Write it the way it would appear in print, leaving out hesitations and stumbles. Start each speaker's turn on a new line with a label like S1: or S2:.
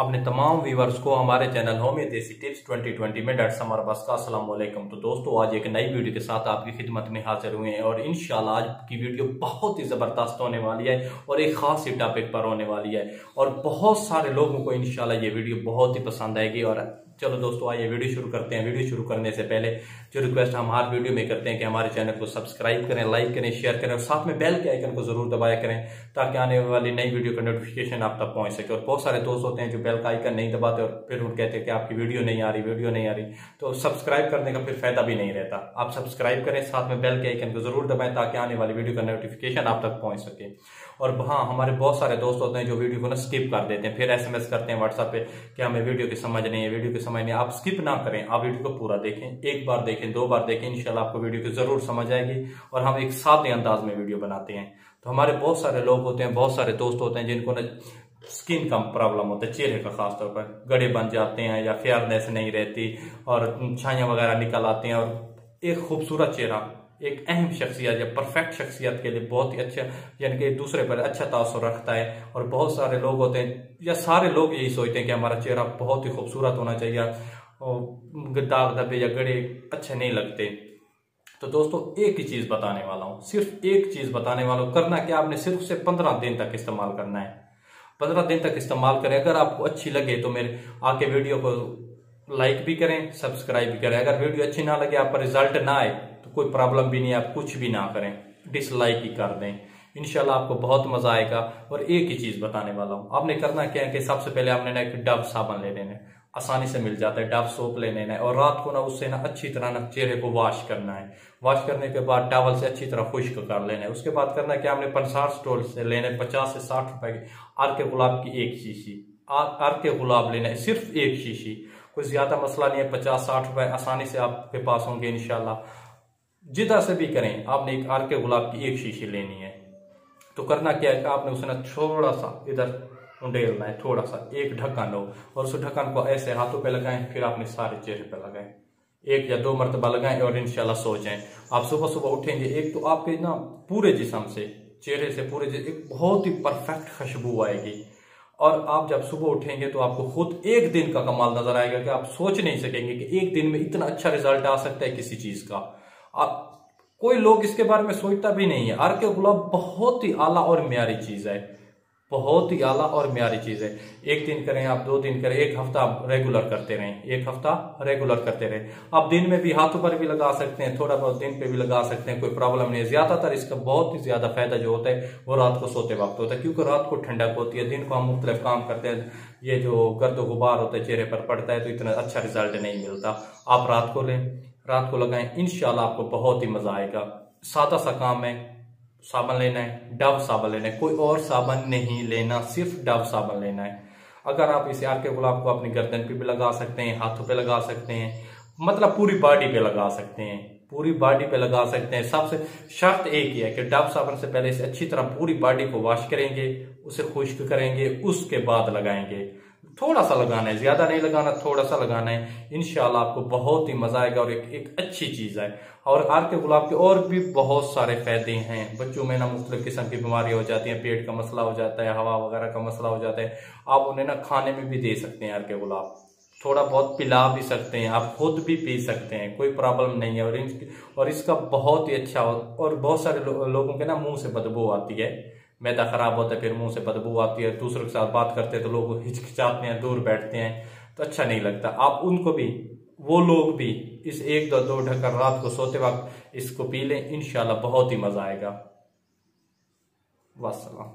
S1: अपने तमाम व्यूवर्स को हमारे चैनल होमियो देसी टिप्स 2020 में डॉक्टर समर अब्बास का अस्सलाम वालेकुम। तो दोस्तों, आज एक नई वीडियो के साथ आपकी खिदमत में हाजिर हुए हैं और इंशाल्लाह आज की वीडियो बहुत ही जबरदस्त होने वाली है और एक खास ही टॉपिक पर होने वाली है और बहुत सारे लोगों को इंशाल्लाह ये वीडियो बहुत ही पसंद आएगी। और चलो दोस्तों, आइए वीडियो शुरू करते हैं। वीडियो शुरू करने से पहले जो रिक्वेस्ट हम हर वीडियो में करते हैं कि हमारे चैनल को सब्सक्राइब करें, लाइक करें, शेयर करें और साथ में बेल के आइकन को जरूर दबाया करें ताकि आने वाली नई वीडियो का नोटिफिकेशन आप तक पहुंच सके। और बहुत सारे दोस्त होते हैं जो बेल का आइकन नहीं दबाते और फिर उन कहते हैं कि आपकी वीडियो नहीं आ रही, तो सब्सक्राइब करने का फिर फायदा भी नहीं रहता। आप सब्सक्राइब करें, साथ में बेल के आइकन को जरूर दबाएं ताकि आने वाली वीडियो का नोटिफिकेशन आप तक पहुंच सके। और हाँ, हमारे बहुत सारे दोस्त होते हैं जो वीडियो को ना स्किप कर देते हैं, फिर एसएमएस करते हैं व्हाट्सएप पे कि हमें वीडियो की समझ नहीं है, वीडियो की समझ नहीं है। आप स्किप ना करें, आप वीडियो को पूरा देखें, एक बार देखें, दो बार देखें, इंशाल्लाह आपको वीडियो की जरूर समझ आएगी। और हम एक सादे अंदाज में वीडियो बनाते हैं। तो हमारे बहुत सारे लोग होते हैं, बहुत सारे दोस्त होते हैं जिनको ना स्किन का प्रॉब्लम होता है, चेहरे का खासतौर पर गड़े बन जाते हैं या फेयरनेस नहीं रहती और छाइयां वगैरह निकल आती हैं। और एक खूबसूरत चेहरा एक अहम शख्सियत या परफेक्ट शख्सियत के लिए बहुत ही अच्छा, यानी कि दूसरे पर अच्छा तासुर रखता है। और बहुत सारे लोग होते हैं या सारे लोग यही सोचते हैं कि हमारा चेहरा बहुत ही खूबसूरत होना चाहिए और दाग धब्बे या गड़े अच्छे नहीं लगते। तो दोस्तों, एक ही चीज बताने वाला हूं, सिर्फ एक चीज बताने वाला हूं। करना क्या, आपने सिर्फ से 15 दिन तक इस्तेमाल करना है। 15 दिन तक इस्तेमाल करें। अगर आपको अच्छी लगे तो मेरे आके वीडियो को लाइक भी करें, सब्सक्राइब भी करें। अगर वीडियो अच्छी ना लगे, आप पर रिजल्ट ना आए तो कोई प्रॉब्लम भी नहीं, आप कुछ भी ना करें, डिसलाइक ही कर दें। इंशाल्लाह आपको बहुत मजा आएगा। और एक ही चीज बताने वाला हूं, आपने करना क्या है कि सबसे पहले आपने ना एक डव साबुन ले लेना है, आसानी से मिल जाता है। डव सोप ले लेना है और रात को ना उससे ना अच्छी तरह ना चेहरे को वॉश करना है। वॉश करने के बाद टॉवल से अच्छी तरह खुश्क कर लेना है। उसके बाद करना है कि आपने 50 स्टोर से लेना है 50 से 60 रुपए की अर्के गुलाब की एक शीशी। अर्के गुलाब लेना है, सिर्फ एक शीशी, कोई ज्यादा मसला नहीं है। 50-60 रुपए आसानी से आपके पास होंगे इंशाल्लाह। जिधर से भी करें, आपने एक अर्के गुलाब की एक शीशी लेनी है। तो करना क्या है कि आपने उसे ना थोड़ा सा इधर उंडेलना है, थोड़ा सा, एक ढक्कन लो और उस ढक्कन को ऐसे हाथों पे लगाएं, फिर आपने सारे चेहरे पे लगाएं, 1 या 2 मरतबा लगाएं और इंशाल्लाह सो जाएं। आप सुबह सुबह उठेंगे, एक तो आपके ना पूरे जिस्म से, चेहरे से पूरे एक बहुत ही परफेक्ट खुशबू आएगी। और आप जब सुबह उठेंगे तो आपको खुद एक दिन का कमाल नजर आएगा कि आप सोच नहीं सकेंगे कि एक दिन में इतना अच्छा रिजल्ट आ सकता है किसी चीज का। आप कोई लोग इसके बारे में सोचता भी नहीं है। अर्के गुलाब बहुत ही आला और म्यारी चीज है, बहुत ही आला और म्यारी चीज है। एक दिन करें आप, 2 दिन करें, एक हफ्ता आप रेगुलर करते रहें, एक हफ्ता रेगुलर करते रहें। आप दिन में भी हाथों पर भी लगा सकते हैं, थोड़ा बहुत दिन पे भी लगा सकते हैं, कोई प्रॉब्लम नहीं है। ज्यादातर इसका बहुत ही ज्यादा फायदा जो होता है वो रात को सोते वक्त होता है, क्योंकि रात को ठंडक होती है, दिन को हम मुख्तलिफ काम करते हैं, ये जो गर्द गुबार होता है चेहरे पर पड़ता है तो इतना अच्छा रिजल्ट नहीं मिलता। आप रात को लें, रात को लगाएं, इंशाल्लाह आपको बहुत ही मजा आएगा। सादा सा काम है, साबुन लेना है, डव साबुन लेना है, कोई और साबुन नहीं लेना, सिर्फ डव साबुन लेना है। अगर आप इसे अर्के गुलाब को अपनी गर्दन पे भी लगा सकते हैं, हाथों पे लगा सकते हैं, मतलब पूरी बॉडी पे लगा सकते हैं, पूरी बॉडी पे लगा सकते हैं। सबसे शर्त एक ही है कि डव साबुन से पहले इसे अच्छी तरह पूरी बॉडी को वॉश करेंगे, उसे खुश्क करेंगे, उसके बाद लगाएंगे। थोड़ा सा लगाना है, ज्यादा नहीं लगाना, थोड़ा सा लगाना है। इंशाल्लाह आपको बहुत ही मजा आएगा और एक अच्छी चीज है। और अर्के गुलाब के और भी बहुत सारे फायदे हैं। बच्चों में ना मुख्तलिफ किस्म की बीमारियां हो जाती हैं, पेट का मसला हो जाता है, हवा वगैरह का मसला हो जाता है, आप उन्हें ना खाने में भी दे सकते हैं। अर्के गुलाब थोड़ा बहुत पिला भी सकते हैं, आप खुद भी पी सकते हैं, कोई प्रॉब्लम नहीं है। और इसका बहुत ही अच्छा, और बहुत सारे लोगों के ना मुंह से बदबू आती है, मैदा खराब होता है, फिर मुंह से बदबू आती है, दूसरों के साथ बात करते हैं तो लोग हिचकिचाते हैं, दूर बैठते हैं, तो अच्छा नहीं लगता। आप उनको भी, वो लोग भी इस 1-2 ढक्कन रात को सोते वक्त इसको पी लें, इंशाल्लाह बहुत ही मजा आएगा। वस्सलाम।